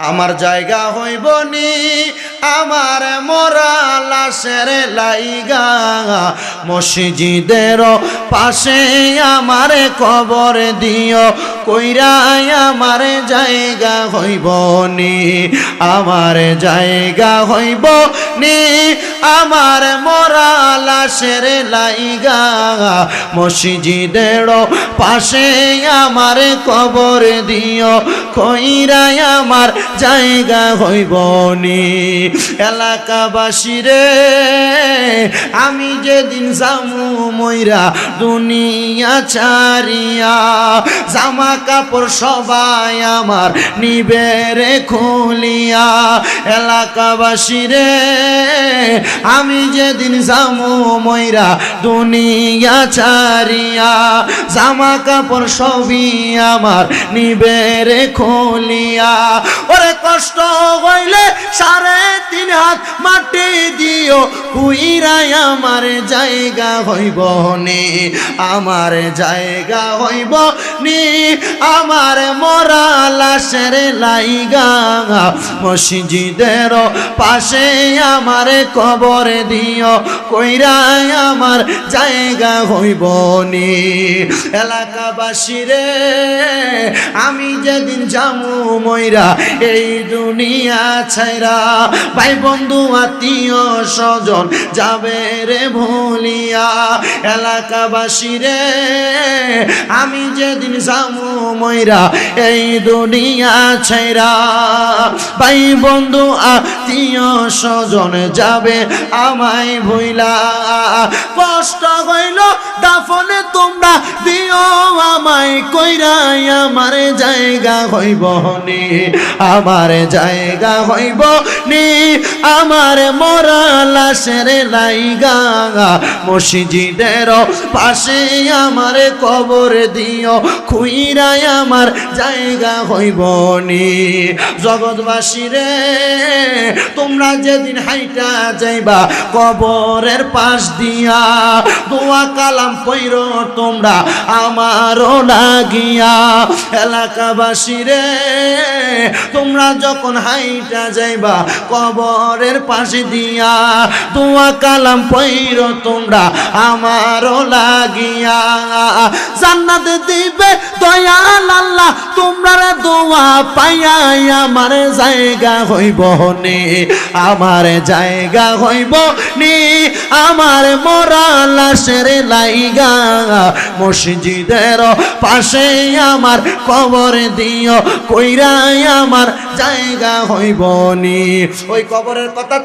আমার জায়গা হইব নি আমার মরা লাশের লাইগা মসজিদের পাশে আমার কবর দিও কইরাই আমার জায়গা হইব নি আমার জায়গা হইব নি আমার মরা লাশের লাইগা মসজিদের পাশে আমার কবর দিও কইরাই আমার জায়গা হইব নি এলাকাবাসী রে আমি যেদিন যামু মইরা দুনিয়া ছাড়িয়া জামা কাপড় সবাই আমার নিবে রে খুলিয়া এলাকাবাসী রে আমি যেদিন যামু মইরা দুনিয়া ছাড়িয়া জামা কাপড় সবই আমার নিবে রে খুলিয়া ওরে কষ্ট হইলে 3.5 হাত মাটি দিও কুইরাই আমার জায়গা হইব নি আমার জায়গা হইব নি আমার মরা লাশের লাইগা মসজিদের পাশে আমার কবর দিও কইরাই আমার জায়গা হইব নি এলাকাবাসী রে আমি যেদিন যামু মইরা এই দুনিয়া ছাইরা ভাই বন্ধু আত্মীয় স্বজন যাবে রে ভুলিয়া এলাকাবাসী রে আমি যেদিন যামু মইরা এই দুনিয়া ছাইরা ভাই বন্ধু আত্মীয় স্বজন যাবে আমায় ভুইলা কষ্ট হইল দাফনে তোমরা দিও আমায় কইরাই আমার জায়গা হইব নি আমার জায়গা হইব নি আমার মরা লাশের লাইগা মসজিদের পাশে আমার কবর দিও খুইরাই আমার জায়গা হইব নি জগৎবাসী রে তোমরা যেদিন হাইটা যাইবা কবরের পাশ দিয়া দোয়া কালাম পইর তোমরা আমারও লাগিয়া এলাকাবাসী রে তোমরা যখন হাইটা যাইবা কবরের পাশে দিয়া দোয়া কালাম পইর তোমরা আমারও লাগিয়া জান্নাত দিবে দয়াল আল্লাহ তোমরা দোয়া পাইয়া আমার জায়গা হইব নি আমার জায়গা হইব নি আমার মরা লাশের লাইগা মসজিদের পাশে আমার কবর দিও কইরাই আমার জায়গা হইব নি ওই কবরের কথা